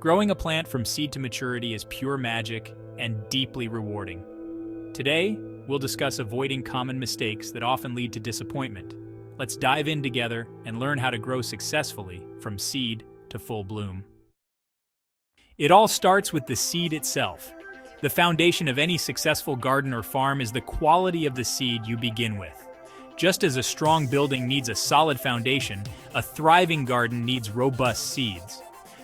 Growing a plant from seed to maturity is pure magic and deeply rewarding. Today, we'll discuss avoiding common mistakes that often lead to disappointment. Let's dive in together and learn how to grow successfully from seed to full bloom. It all starts with the seed itself. The foundation of any successful garden or farm is the quality of the seed you begin with. Just as a strong building needs a solid foundation, a thriving garden needs robust seeds.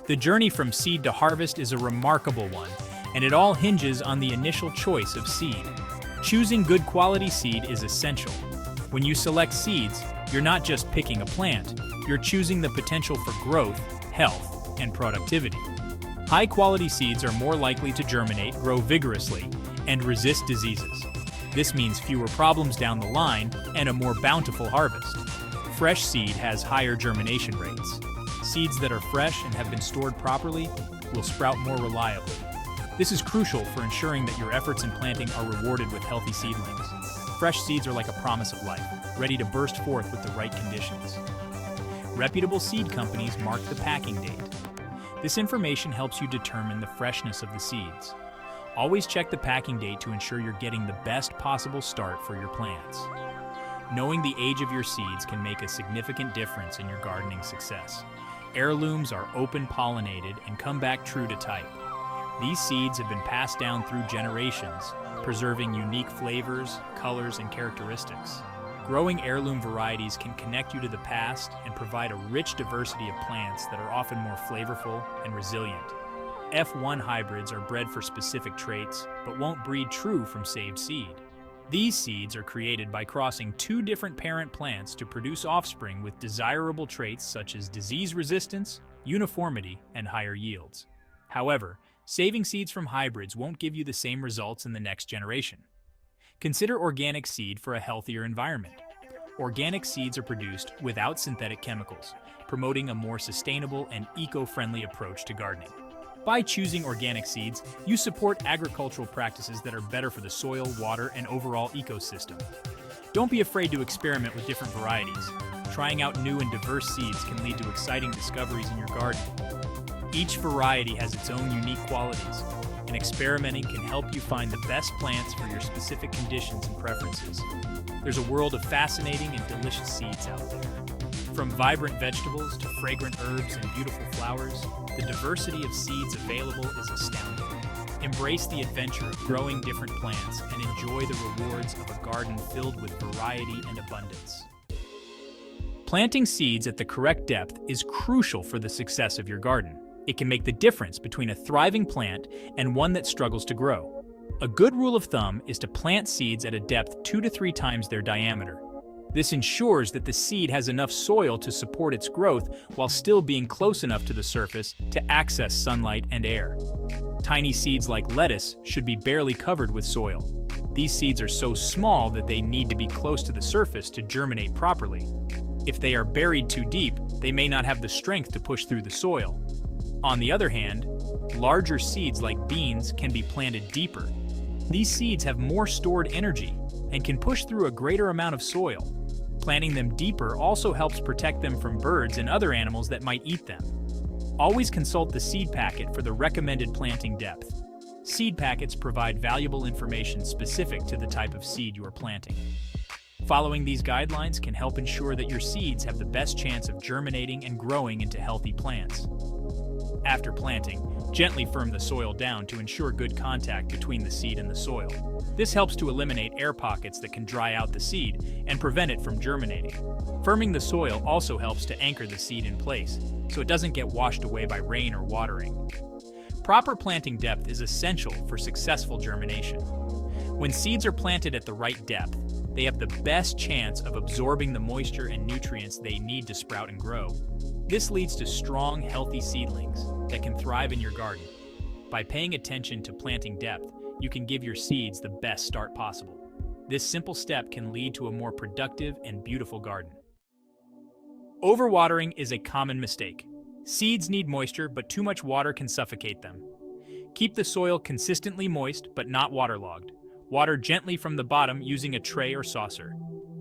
The journey from seed to harvest is a remarkable one, and it all hinges on the initial choice of seed. Choosing good quality seed is essential. When you select seeds, you're not just picking a plant, you're choosing the potential for growth, health, and productivity. High-quality seeds are more likely to germinate, grow vigorously, and resist diseases. This means fewer problems down the line and a more bountiful harvest. Fresh seed has higher germination rates. Seeds that are fresh and have been stored properly will sprout more reliably. This is crucial for ensuring that your efforts in planting are rewarded with healthy seedlings. Fresh seeds are like a promise of life, ready to burst forth with the right conditions. Reputable seed companies mark the packing date. This information helps you determine the freshness of the seeds. Always check the packing date to ensure you're getting the best possible start for your plants. Knowing the age of your seeds can make a significant difference in your gardening success. Heirlooms are open-pollinated and come back true to type. These seeds have been passed down through generations, preserving unique flavors, colors, and characteristics. Growing heirloom varieties can connect you to the past and provide a rich diversity of plants that are often more flavorful and resilient. F1 hybrids are bred for specific traits, but won't breed true from saved seed. These seeds are created by crossing two different parent plants to produce offspring with desirable traits such as disease resistance, uniformity, and higher yields. However, saving seeds from hybrids won't give you the same results in the next generation. Consider organic seed for a healthier environment. Organic seeds are produced without synthetic chemicals, promoting a more sustainable and eco-friendly approach to gardening. By choosing organic seeds, you support agricultural practices that are better for the soil, water, and overall ecosystem. Don't be afraid to experiment with different varieties. Trying out new and diverse seeds can lead to exciting discoveries in your garden. Each variety has its own unique qualities, and experimenting can help you find the best plants for your specific conditions and preferences. There's a world of fascinating and delicious seeds out there. From vibrant vegetables to fragrant herbs and beautiful flowers, the diversity of seeds available is astounding. Embrace the adventure of growing different plants and enjoy the rewards of a garden filled with variety and abundance. Planting seeds at the correct depth is crucial for the success of your garden. It can make the difference between a thriving plant and one that struggles to grow. A good rule of thumb is to plant seeds at a depth 2 to 3 times their diameter. This ensures that the seed has enough soil to support its growth while still being close enough to the surface to access sunlight and air. Tiny seeds like lettuce should be barely covered with soil. These seeds are so small that they need to be close to the surface to germinate properly. If they are buried too deep, they may not have the strength to push through the soil. On the other hand, larger seeds like beans can be planted deeper. These seeds have more stored energy and can push through a greater amount of soil. Planting them deeper also helps protect them from birds and other animals that might eat them. Always consult the seed packet for the recommended planting depth. Seed packets provide valuable information specific to the type of seed you are planting. Following these guidelines can help ensure that your seeds have the best chance of germinating and growing into healthy plants. After planting, gently firm the soil down to ensure good contact between the seed and the soil. This helps to eliminate air pockets that can dry out the seed and prevent it from germinating. Firming the soil also helps to anchor the seed in place, so it doesn't get washed away by rain or watering. Proper planting depth is essential for successful germination. When seeds are planted at the right depth, they have the best chance of absorbing the moisture and nutrients they need to sprout and grow. This leads to strong, healthy seedlings that can thrive in your garden. By paying attention to planting depth, you can give your seeds the best start possible. This simple step can lead to a more productive and beautiful garden. Overwatering is a common mistake. Seeds need moisture, but too much water can suffocate them. Keep the soil consistently moist, but not waterlogged. Water gently from the bottom using a tray or saucer.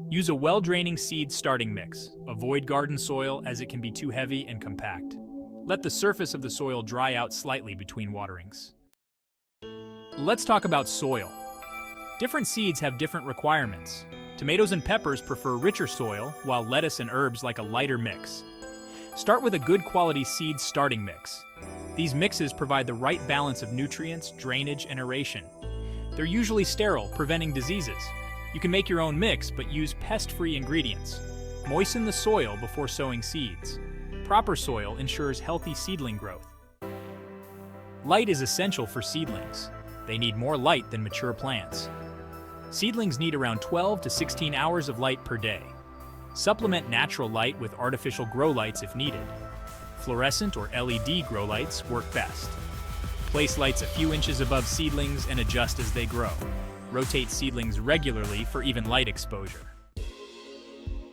Use a well-draining seed starting mix. Avoid garden soil as it can be too heavy and compact. Let the surface of the soil dry out slightly between waterings. Let's talk about soil. Different seeds have different requirements. Tomatoes and peppers prefer richer soil, while lettuce and herbs like a lighter mix. Start with a good quality seed starting mix. These mixes provide the right balance of nutrients, drainage, and aeration. They're usually sterile, preventing diseases. You can make your own mix, but use pest-free ingredients. Moisten the soil before sowing seeds. Proper soil ensures healthy seedling growth. Light is essential for seedlings. They need more light than mature plants. Seedlings need around 12 to 16 hours of light per day. Supplement natural light with artificial grow lights if needed. Fluorescent or LED grow lights work best. Place lights a few inches above seedlings and adjust as they grow. Rotate seedlings regularly for even light exposure.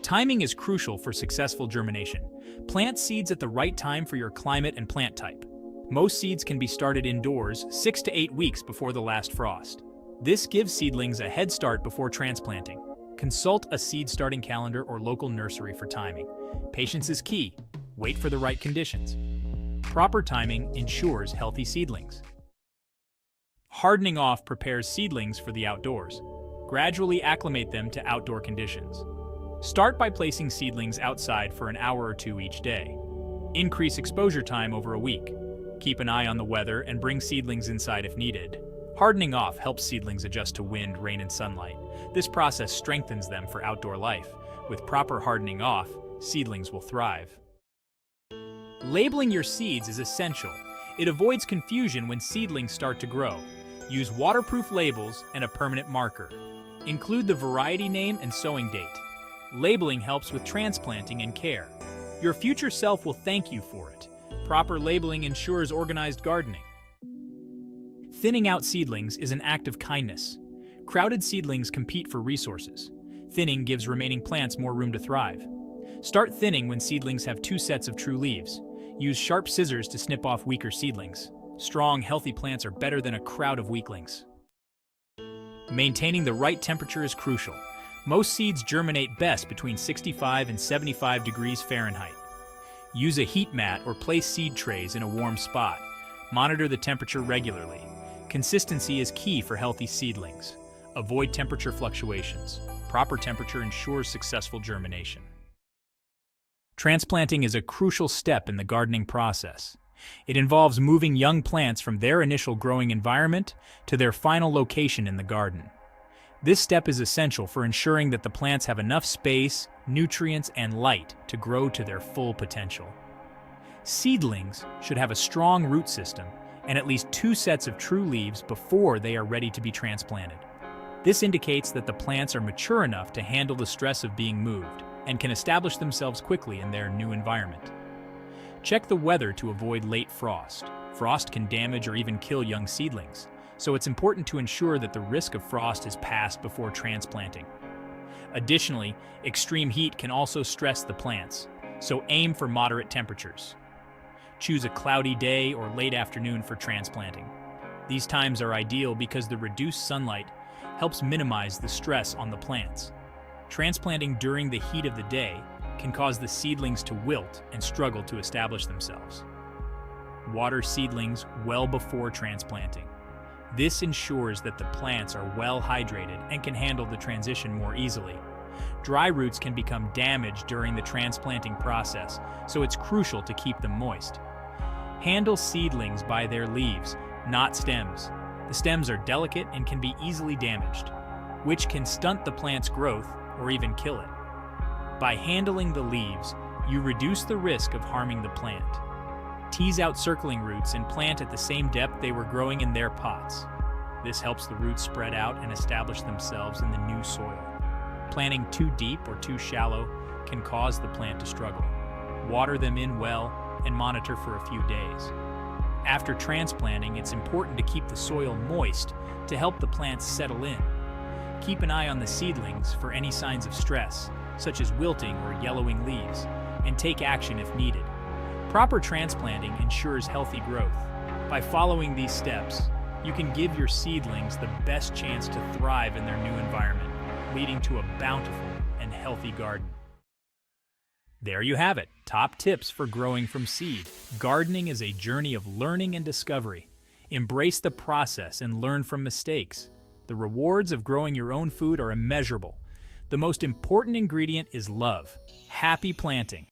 Timing is crucial for successful germination. Plant seeds at the right time for your climate and plant type. Most seeds can be started indoors 6 to 8 weeks before the last frost. This gives seedlings a head start before transplanting. Consult a seed starting calendar or local nursery for timing. Patience is key. Wait for the right conditions. Proper timing ensures healthy seedlings. Hardening off prepares seedlings for the outdoors. Gradually acclimate them to outdoor conditions. Start by placing seedlings outside for an hour or two each day. Increase exposure time over a week. Keep an eye on the weather and bring seedlings inside if needed. Hardening off helps seedlings adjust to wind, rain, and sunlight. This process strengthens them for outdoor life. With proper hardening off, seedlings will thrive. Labeling your seeds is essential. It avoids confusion when seedlings start to grow. Use waterproof labels and a permanent marker. Include the variety name and sowing date. Labeling helps with transplanting and care. Your future self will thank you for it. Proper labeling ensures organized gardening. Thinning out seedlings is an act of kindness. Crowded seedlings compete for resources. Thinning gives remaining plants more room to thrive. Start thinning when seedlings have 2 sets of true leaves. Use sharp scissors to snip off weaker seedlings. Strong, healthy plants are better than a crowd of weaklings. Maintaining the right temperature is crucial. Most seeds germinate best between 65 and 75 degrees Fahrenheit. Use a heat mat or place seed trays in a warm spot. Monitor the temperature regularly. Consistency is key for healthy seedlings. Avoid temperature fluctuations. Proper temperature ensures successful germination. Transplanting is a crucial step in the gardening process. It involves moving young plants from their initial growing environment to their final location in the garden. This step is essential for ensuring that the plants have enough space, nutrients, and light to grow to their full potential. Seedlings should have a strong root system and at least 2 sets of true leaves before they are ready to be transplanted. This indicates that the plants are mature enough to handle the stress of being moved and can establish themselves quickly in their new environment. Check the weather to avoid late frost. Frost can damage or even kill young seedlings, so it's important to ensure that the risk of frost is passed before transplanting. Additionally, extreme heat can also stress the plants, so aim for moderate temperatures. Choose a cloudy day or late afternoon for transplanting. These times are ideal because the reduced sunlight helps minimize the stress on the plants. Transplanting during the heat of the day can cause the seedlings to wilt and struggle to establish themselves. Water seedlings well before transplanting. This ensures that the plants are well hydrated and can handle the transition more easily. Dry roots can become damaged during the transplanting process, so it's crucial to keep them moist. Handle seedlings by their leaves, not stems. The stems are delicate and can be easily damaged, which can stunt the plant's growth or even kill it. By handling the leaves, you reduce the risk of harming the plant. Tease out circling roots and plant at the same depth they were growing in their pots. This helps the roots spread out and establish themselves in the new soil. Planting too deep or too shallow can cause the plant to struggle. Water them in well and monitor for a few days. After transplanting, it's important to keep the soil moist to help the plants settle in. Keep an eye on the seedlings for any signs of stress, such as wilting or yellowing leaves, and take action if needed. Proper transplanting ensures healthy growth. By following these steps, you can give your seedlings the best chance to thrive in their new environment, leading to a bountiful and healthy garden. There you have it, top tips for growing from seed. Gardening is a journey of learning and discovery. Embrace the process and learn from mistakes. The rewards of growing your own food are immeasurable. The most important ingredient is love. Happy planting!